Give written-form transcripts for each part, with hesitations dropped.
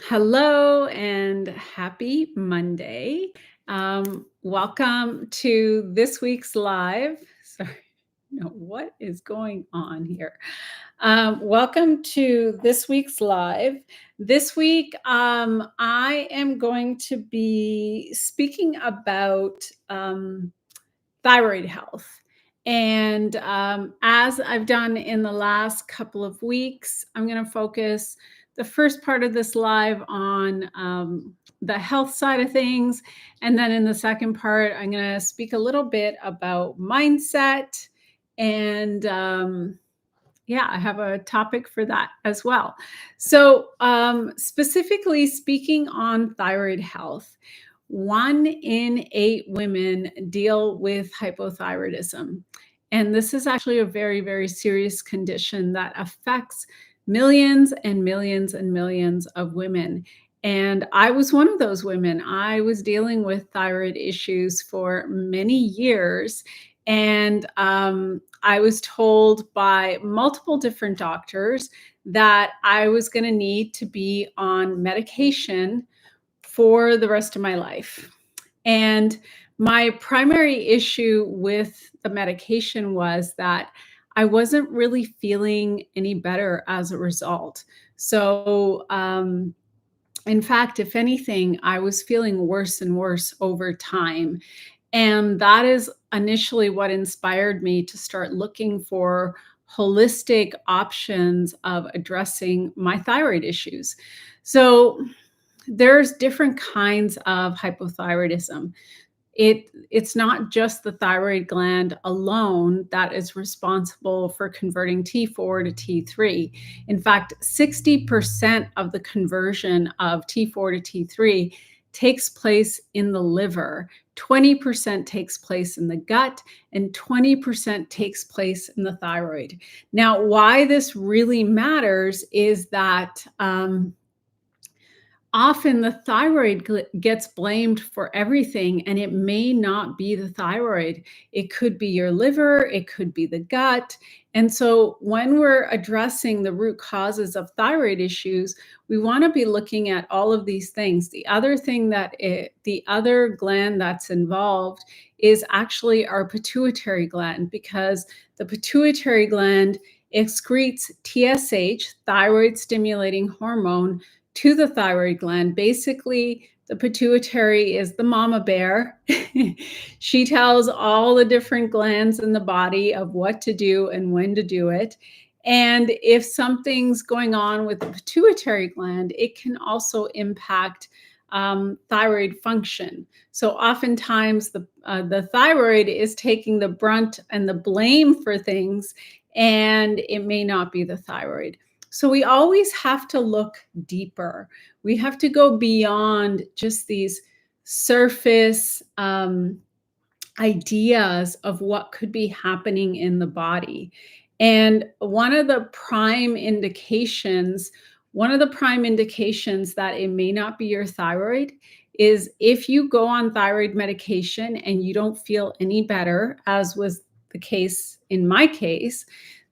Hello and happy Monday. Welcome to this week's live. Sorry, no, what is going on here? Welcome to this week's live. This week, I am going to be speaking about thyroid health. And as I've done in the last couple of weeks, I'm going to focus the first part of this live on the health side of things. And then in the second part, I'm going to speak a little bit about mindset. And yeah, I have a topic for that as well. So, specifically speaking on thyroid health, 1 in 8 women deal with hypothyroidism. And this is actually a very, very serious condition that affects millions and millions and millions of women. And I was one of those women. I was dealing with thyroid issues for many years. And I was told by multiple different doctors that I was going to need to be on medication for the rest of my life. And my primary issue with the medication was that I wasn't really feeling any better as a result. So, in fact, if anything, I was feeling worse and worse over time. And that is initially what inspired me to start looking for holistic options of addressing my thyroid issues. So, there's different kinds of hypothyroidism. It's not just the thyroid gland alone that is responsible for converting T4 to T3. In fact, 60% of the conversion of T4 to T3 takes place in the liver, 20% takes place in the gut, and 20% takes place in the thyroid. Now, why this really matters is that often the thyroid gets blamed for everything, and it may not be the thyroid. It could be your liver, it could be the gut. And so when we're addressing the root causes of thyroid issues, we want to be looking at all of these things. The other thing the other gland that's involved is actually our pituitary gland, because the pituitary gland excretes TSH, thyroid stimulating hormone, to the thyroid gland. Basically, the pituitary is the mama bear. She tells all the different glands in the body of what to do and when to do it. And if something's going on with the pituitary gland, it can also impact thyroid function. So oftentimes the thyroid is taking the brunt and the blame for things, and it may not be the thyroid. So we always have to look deeper. We have to go beyond just these surface ideas of what could be happening in the body. And one of the prime indications that it may not be your thyroid is if you go on thyroid medication and you don't feel any better, as was the case in my case,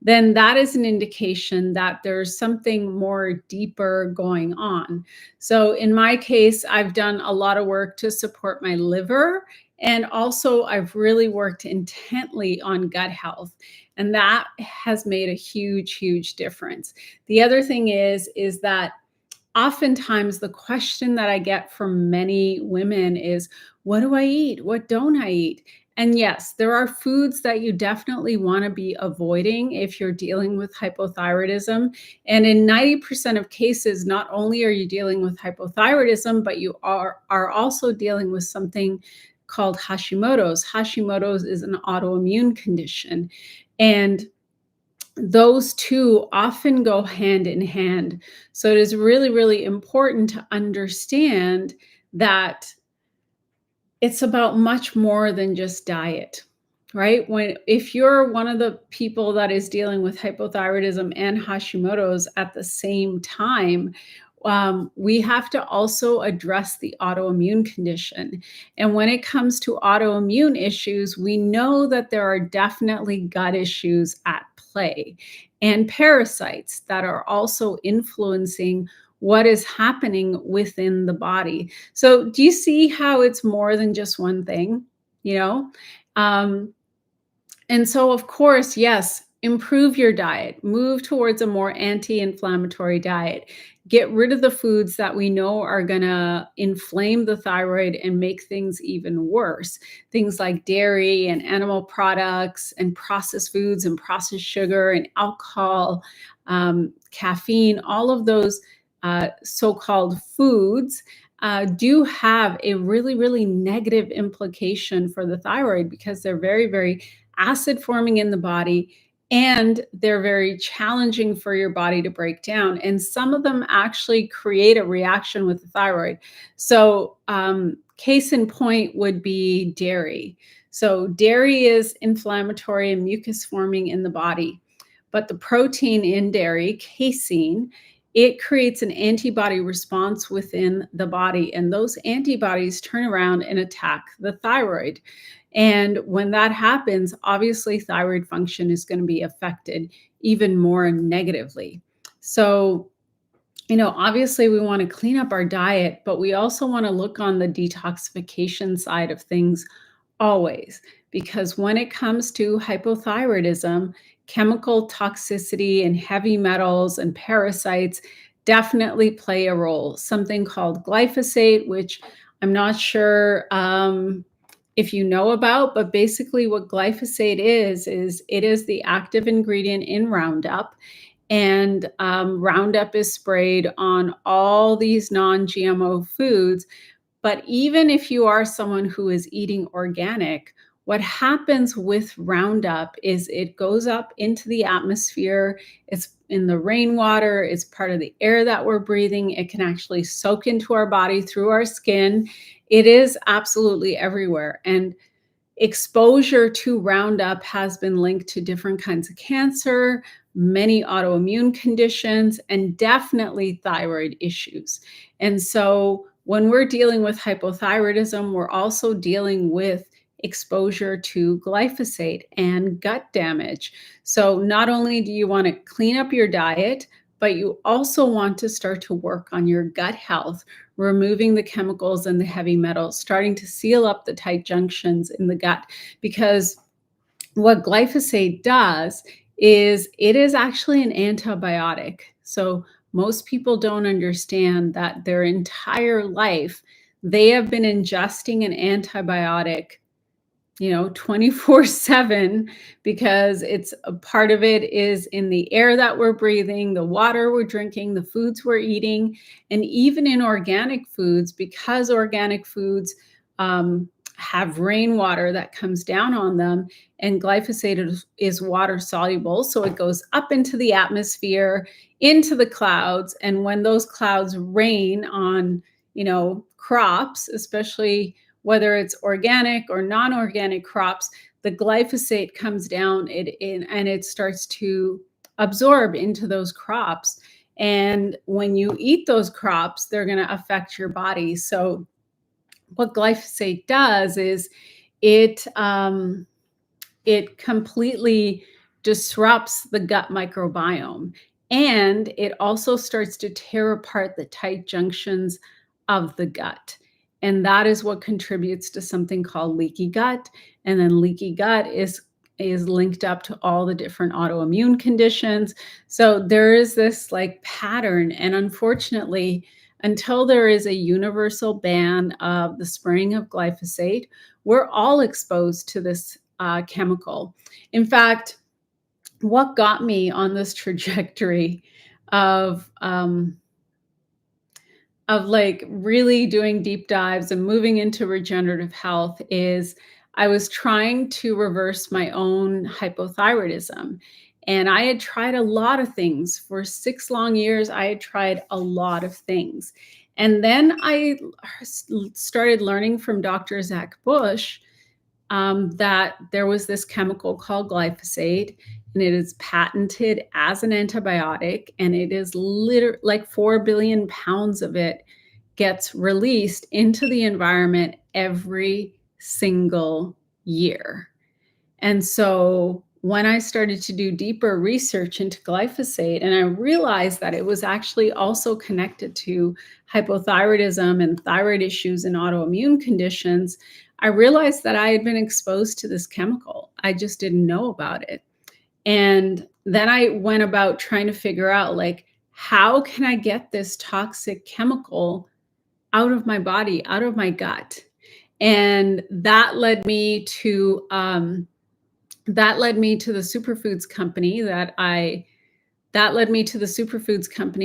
then that is an indication that there's something more deeper going on. So in my case, I've done a lot of work to support my liver, and also I've really worked intently on gut health. And that has made a huge, huge difference. The other thing is that oftentimes the question that I get from many women is, what do I eat? What don't I eat? And yes, there are foods that you definitely want to be avoiding if you're dealing with hypothyroidism. And in 90% of cases, not only are you dealing with hypothyroidism, but you are also dealing with something called Hashimoto's. Hashimoto's is an autoimmune condition. And those two often go hand in hand. So it is really, really important to understand that it's about much more than just diet, right? If you're one of the people that is dealing with hypothyroidism and Hashimoto's at the same time, we have to also address the autoimmune condition. And when it comes to autoimmune issues, we know that there are definitely gut issues at play and parasites that are also influencing what is happening within the body. So, do you see how it's more than just one thing? You know? Um, and so, of course, yes, improve your diet, move towards a more anti inflammatory diet. Get rid of the foods that we know are going to inflame the thyroid and make things even worse. Things like dairy and animal products and processed foods and processed sugar and alcohol, caffeine, all of those so called foods do have a really, really negative implication for the thyroid because they're very, very acid forming in the body, and they're very challenging for your body to break down. And some of them actually create a reaction with the thyroid. So, case in point would be dairy. So, dairy is inflammatory and mucus forming in the body, but the protein in dairy, casein, it creates an antibody response within the body. And those antibodies turn around and attack the thyroid. And when that happens, obviously thyroid function is going to be affected even more negatively. So, obviously we want to clean up our diet, but we also want to look on the detoxification side of things always. Because when it comes to hypothyroidism, chemical toxicity and heavy metals and parasites definitely play a role. Something called glyphosate, which I'm not sure if you know about, but basically what glyphosate is it is the active ingredient in Roundup. And Roundup is sprayed on all these non GMO foods. But even if you are someone who is eating organic, what happens with Roundup is it goes up into the atmosphere. It's in the rainwater, it's part of the air that we're breathing. It can actually soak into our body through our skin. It is absolutely everywhere. And exposure to Roundup has been linked to different kinds of cancer, many autoimmune conditions, and definitely thyroid issues. And so when we're dealing with hypothyroidism, we're also dealing with exposure to glyphosate and gut damage. So not only do you want to clean up your diet, but you also want to start to work on your gut health, removing the chemicals and the heavy metals, starting to seal up the tight junctions in the gut. Because what glyphosate does is it is actually an antibiotic. So most people don't understand that their entire life they have been ingesting an antibiotic 24/7, because it's a part of it is in the air that we're breathing, the water we're drinking, the foods we're eating, and even in organic foods, because organic foods have rainwater that comes down on them, and glyphosate is water soluble. So it goes up into the atmosphere, into the clouds. And when those clouds rain on, crops, especially whether it's organic or non-organic crops, the glyphosate comes down and it starts to absorb into those crops. And when you eat those crops, they're going to affect your body. So what glyphosate does is it it completely disrupts the gut microbiome, and it also starts to tear apart the tight junctions of the gut. And that is what contributes to something called leaky gut. And then leaky gut is linked up to all the different autoimmune conditions. So there is this like pattern. And unfortunately, until there is a universal ban of the spraying of glyphosate, we're all exposed to this chemical. In fact, what got me on this trajectory of like really doing deep dives and moving into regenerative health is I was trying to reverse my own hypothyroidism. And I had tried a lot of things. For 6 long years, I had tried a lot of things. And then I started learning from Dr. Zach Bush that there was this chemical called glyphosate, and it is patented as an antibiotic, and it is literally like 4 billion pounds of it gets released into the environment every single year. And so when I started to do deeper research into glyphosate, and I realized that it was actually also connected to hypothyroidism and thyroid issues and autoimmune conditions, I realized that I had been exposed to this chemical. I just didn't know about it. And then I went about trying to figure out, like, how can I get this toxic chemical out of my body, out of my gut? And that led me to the superfoods company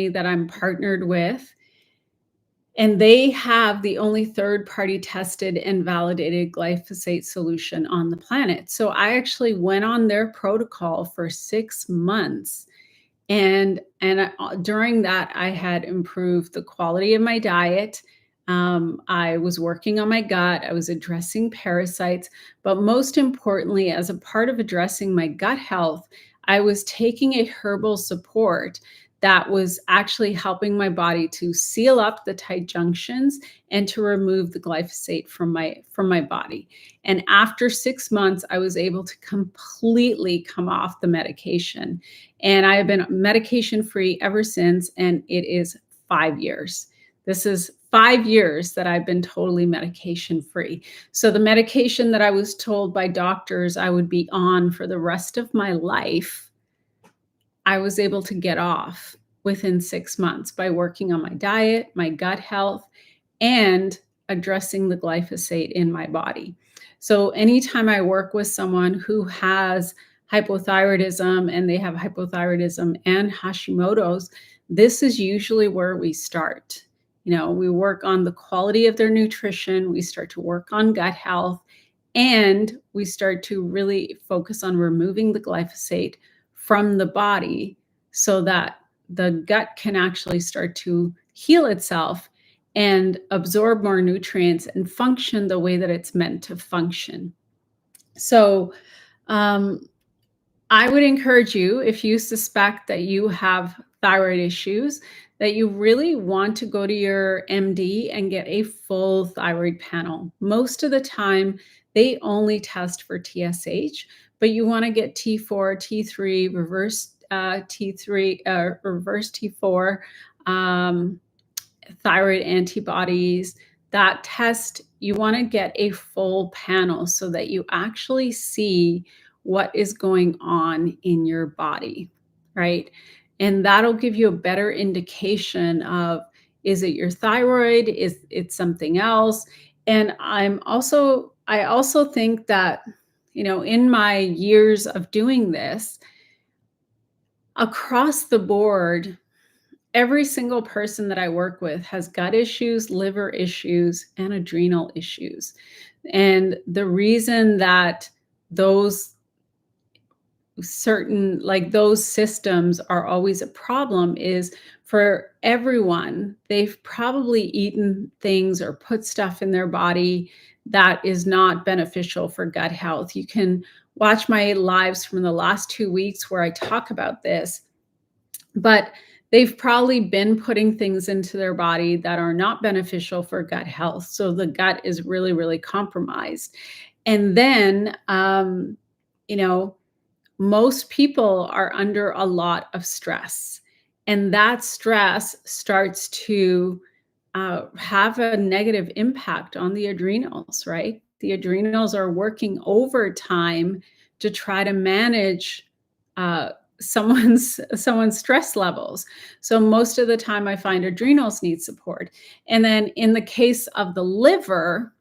that I'm partnered with, and they have the only third-party tested and validated glyphosate solution on the planet. So I actually went on their protocol for 6 months, during that, I had improved the quality of my diet. I was working on my gut. I was addressing parasites. But most importantly, as a part of addressing my gut health, I was taking a herbal support that was actually helping my body to seal up the tight junctions and to remove the glyphosate from my body. And after 6 months, I was able to completely come off the medication. And I have been medication free ever since, and it is 5 years. This is 5 years that I've been totally medication free. So the medication that I was told by doctors I would be on for the rest of my life, I was able to get off within 6 months by working on my diet, my gut health, and addressing the glyphosate in my body. So anytime I work with someone who has hypothyroidism and they have hypothyroidism and Hashimoto's, this is usually where we start. We work on the quality of their nutrition, we start to work on gut health, and we start to really focus on removing the glyphosate from the body so that the gut can actually start to heal itself and absorb more nutrients and function the way that it's meant to function. So, I would encourage you, if you suspect that you have thyroid issues, that you really want to go to your MD and get a full thyroid panel. Most of the time, they only test for TSH, but you want to get T4, T3, reverse T3, reverse T4, thyroid antibodies. That test, you want to get a full panel so that you actually see what is going on in your body, right? And that'll give you a better indication of, is it your thyroid? Is it something else? And I also think that, in my years of doing this, across the board, every single person that I work with has gut issues, liver issues, and adrenal issues. And the reason that those those systems are always a problem is, for everyone, they've probably eaten things or put stuff in their body that is not beneficial for gut health. You can watch my lives from the last 2 weeks where I talk about this, but they've probably been putting things into their body that are not beneficial for gut health. So the gut is really, really compromised. And then, you know, most people are under a lot of stress, and that stress starts to have a negative impact on the adrenals, right? The adrenals are working overtime to try to manage uh, someone's stress levels. So most of the time, I find adrenals need support. And then in the case of the liver,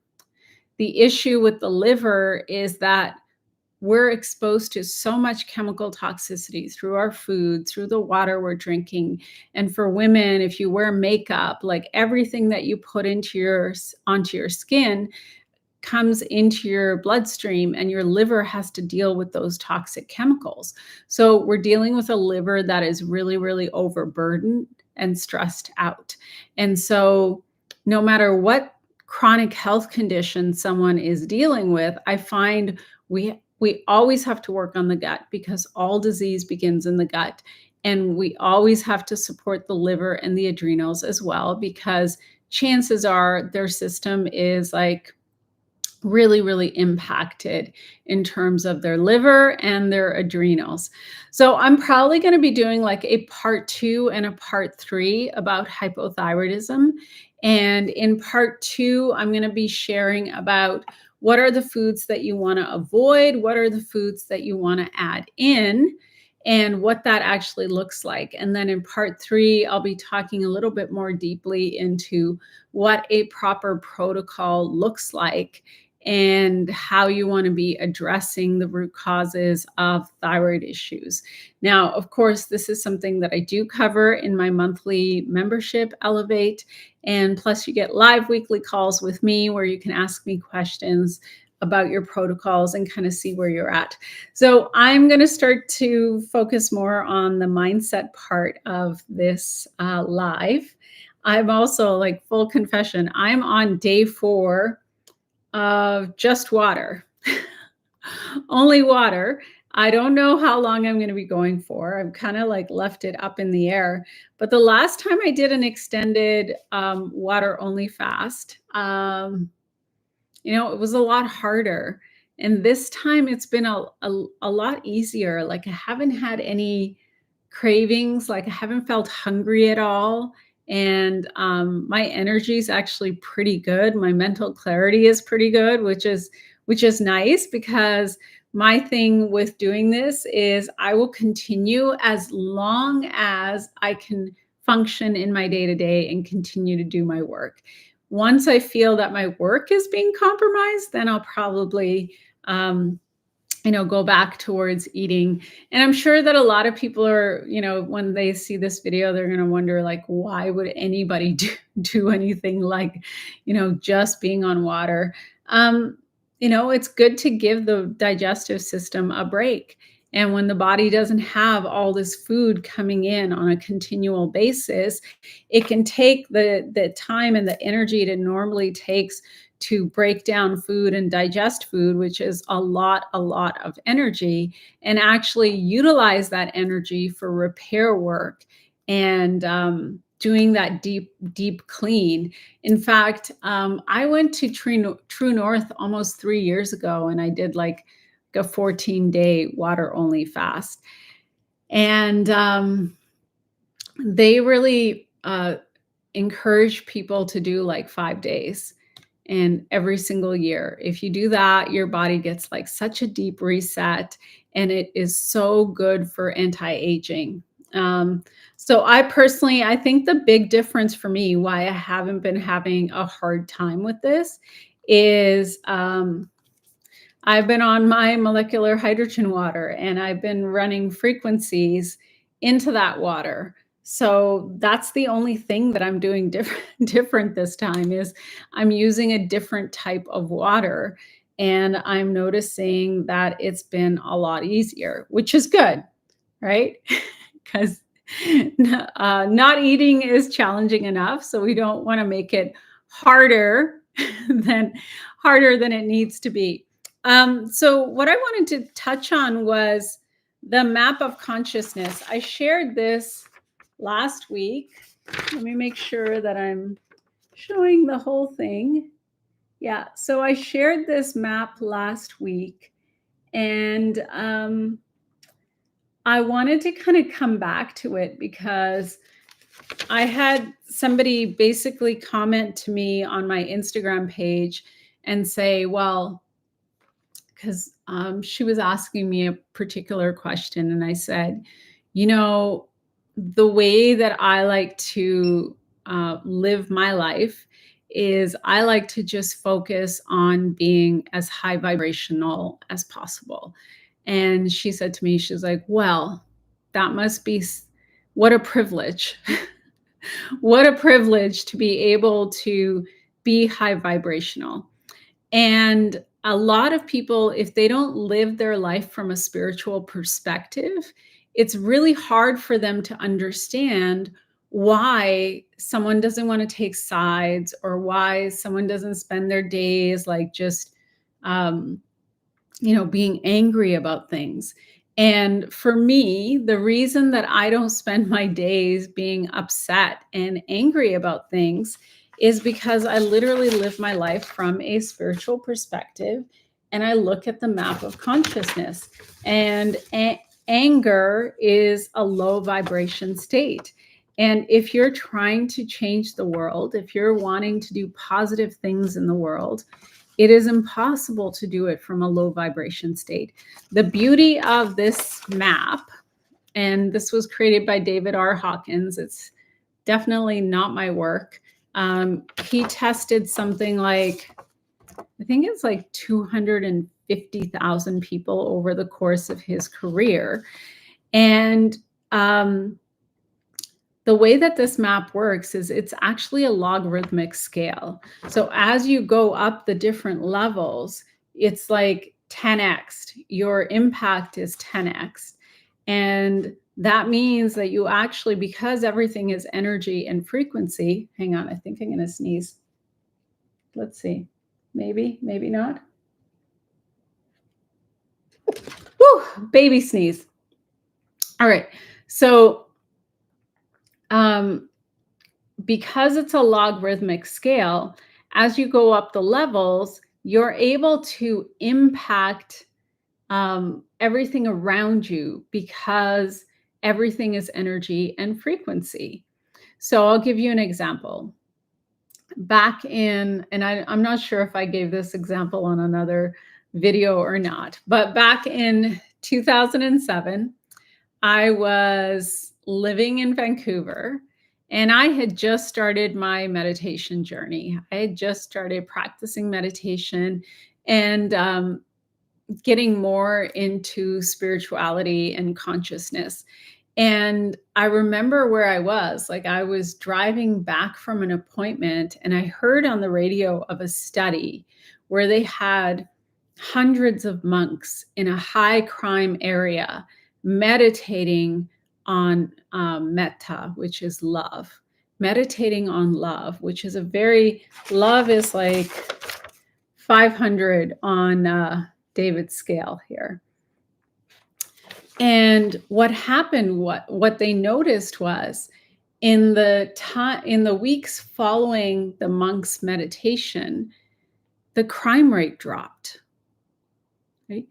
the issue with the liver is that we're exposed to so much chemical toxicity through our food, through the water we're drinking. And for women, if you wear makeup, like, everything that you put onto your skin comes into your bloodstream, and your liver has to deal with those toxic chemicals. So we're dealing with a liver that is really, really overburdened and stressed out. And so no matter what chronic health condition someone is dealing with, I find we always have to work on the gut, because all disease begins in the gut. And we always have to support the liver and the adrenals as well, because chances are their system is like really, really impacted in terms of their liver and their adrenals. So I'm probably going to be doing like a part 2 and a part 3 about hypothyroidism. And in part 2, I'm going to be sharing about what are the foods that you want to avoid, what are the foods that you want to add in, and what that actually looks like. And then in part 3, I'll be talking a little bit more deeply into what a proper protocol looks like and how you want to be addressing the root causes of thyroid issues. Now, of course, this is something that I do cover in my monthly membership, Elevate. And plus, you get live weekly calls with me where you can ask me questions about your protocols and kind of see where you're at. So I'm going to start to focus more on the mindset part of this live. I'm also, like, full confession, I'm on day 4 of just water. Only water. I don't know how long I'm going to be going for. I've kind of like left it up in the air. But the last time I did an extended water only fast, it was a lot harder. And this time it's been a lot easier. Like, I haven't had any cravings, like I haven't felt hungry at all. And my energy is actually pretty good. My mental clarity is pretty good, which is nice, because my thing with doing this is I will continue as long as I can function in my day to day and continue to do my work. Once I feel that my work is being compromised, then I'll probably go back towards eating. And I'm sure that a lot of people are, when they see this video, they're going to wonder, like, why would anybody do anything like, just being on water? It's good to give the digestive system a break. And when the body doesn't have all this food coming in on a continual basis, it can take the time and the energy it normally takes to break down food and digest food, which is a lot of energy, and actually utilize that energy for repair work and doing that deep clean. In fact, I went to True North almost 3 years ago, and I did like a 14-day water only fast. And they really encourage people to do like 5 days. And every single year, if you do that, your body gets like such a deep reset, and it is so good for anti-aging. So I think the big difference for me, why I haven't been having a hard time with this, is I've been on my molecular hydrogen water, and I've been running frequencies into that water. So that's the only thing that I'm doing different this time, is I'm using a different type of water, and I'm noticing that it's been a lot easier, which is good, right? Because not eating is challenging enough, so we don't want to make it harder than it needs to be. So what I wanted to touch on was the map of consciousness. I shared this last week. Let me make sure that I'm showing the whole thing. Yeah, so I shared this map last week, and I wanted to kind of come back to it because I had somebody basically comment to me on my Instagram page and say, well, because she was asking me a particular question, and I said, the way that I like to live my life is I like to just focus on being as high vibrational as possible. And she said to me, she's like, well, that must be what a privilege. What a privilege to be able to be high vibrational. And a lot of people, if they don't live their life from a spiritual perspective, it's really hard for them to understand why someone doesn't want to take sides, or why someone doesn't spend their days like just, being angry about things. And for me, the reason that I don't spend my days being upset and angry about things is because I literally live my life from a spiritual perspective, and I look at the map of consciousness. And anger is a low vibration state. And if you're trying to change the world, if you're wanting to do positive things in the world, it is impossible to do it from a low vibration state. The beauty of this map, and this was created by David R. Hawkins, it's definitely not my work. He tested something like, I think it's like 250,000 people over the course of his career. And the way that this map works is it's actually a logarithmic scale. So as you go up the different levels, it's like 10x. Your impact is 10x. And that means that you actually, because everything is energy and frequency, hang on, I think I'm going to sneeze. Let's see. Maybe, maybe not. Woo, baby sneeze. All right. So because it's a logarithmic scale, as you go up the levels, you're able to impact everything around you because everything is energy and frequency. So I'll give you an example. Back in, and I'm not sure if I gave this example on another video or not, but back in 2007, I was living in Vancouver, and I had just started my meditation journey. I had just started practicing meditation and getting more into spirituality and consciousness. And I remember where I was, like I was driving back from an appointment, and I heard on the radio of a study where they had hundreds of monks in a high crime area meditating on metta, which is love, meditating on love, which is love is like 500 on David's scale here. And what happened, what they noticed was in the weeks following the monks' meditation, the crime rate dropped. Right?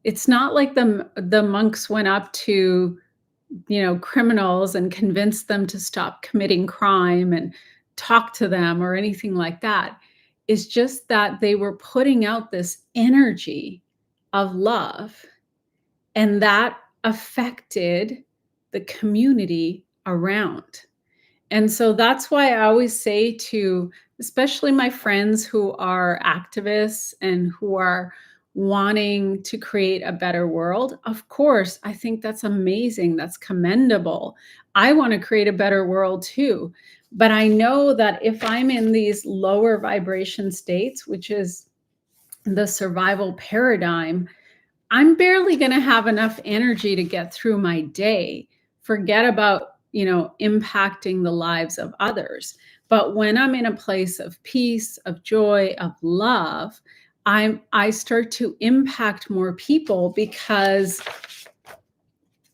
It's not like the monks went up to, criminals and convinced them to stop committing crime and talk to them or anything like that. It's just that they were putting out this energy of love, and that affected the community around. And so that's why I always say to, especially my friends who are activists and who are wanting to create a better world, of course, I think that's amazing. That's commendable. I want to create a better world too. But I know that if I'm in these lower vibration states, which is the survival paradigm, I'm barely going to have enough energy to get through my day. Forget about, impacting the lives of others. But when I'm in a place of peace, of joy, of love, I start to impact more people, because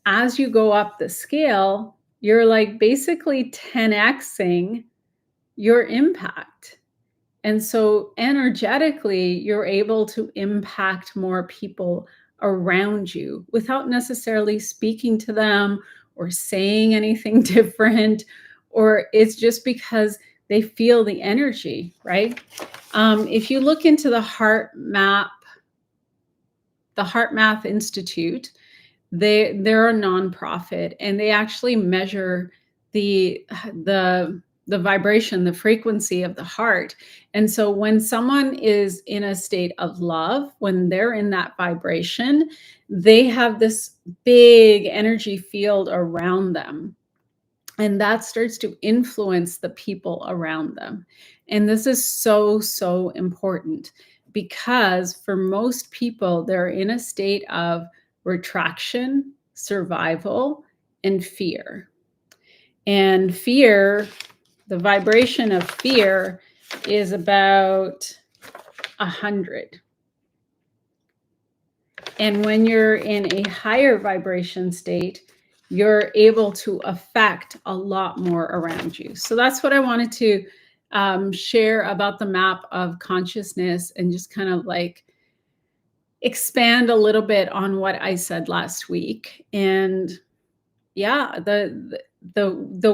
as you go up the scale, you're like basically 10xing your impact. And so energetically, you're able to impact more people around you without necessarily speaking to them or saying anything different, or it's just because they feel the energy, right? If you look into the Heart Math Institute, they're a nonprofit, and they actually measure the vibration, the frequency of the heart. And so when someone is in a state of love, when they're in that vibration, they have this big energy field around them. And that starts to influence the people around them. And this is so, so important, because for most people, they're in a state of retraction, survival, and fear. And fear, the vibration of fear is about 100. And when you're in a higher vibration state, you're able to affect a lot more around you. So that's what I wanted to share about the map of consciousness and just kind of like expand a little bit on what I said last week. And yeah, the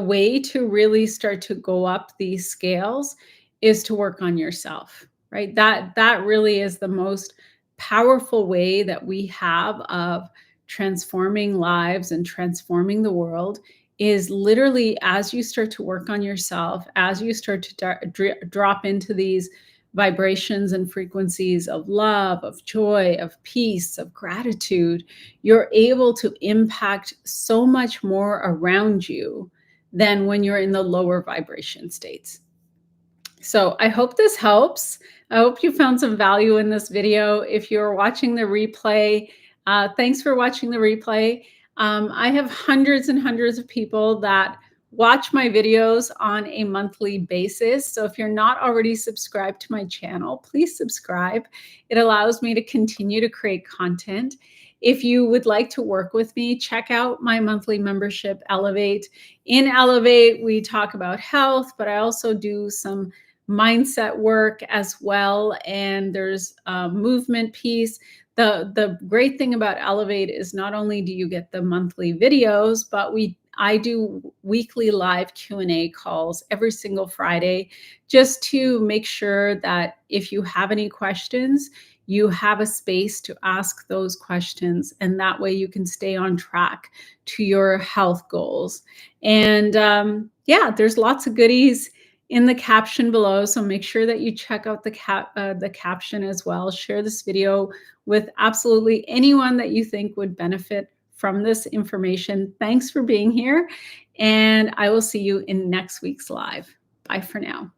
way to really start to go up these scales is to work on yourself, right? That really is the most powerful way that we have of transforming lives and transforming the world is literally as you start to work on yourself, as you start to drop into these vibrations and frequencies of love, of joy, of peace, of gratitude, you're able to impact so much more around you than when you're in the lower vibration states. So I hope this helps. I hope you found some value in this video. If you're watching the replay, thanks for watching the replay. I have hundreds and hundreds of people that watch my videos on a monthly basis. So if you're not already subscribed to my channel, please subscribe. It allows me to continue to create content. If you would like to work with me, check out my monthly membership, Elevate. In Elevate, we talk about health, but I also do some mindset work as well. And there's a movement piece. The great thing about Elevate is not only do you get the monthly videos, but I do weekly live Q&A calls every single Friday just to make sure that if you have any questions, you have a space to ask those questions. And that way you can stay on track to your health goals. And yeah, there's lots of goodies in the caption below. So make sure that you check out the caption as well. Share this video with absolutely anyone that you think would benefit from this information. Thanks for being here. And I will see you in next week's live. Bye for now.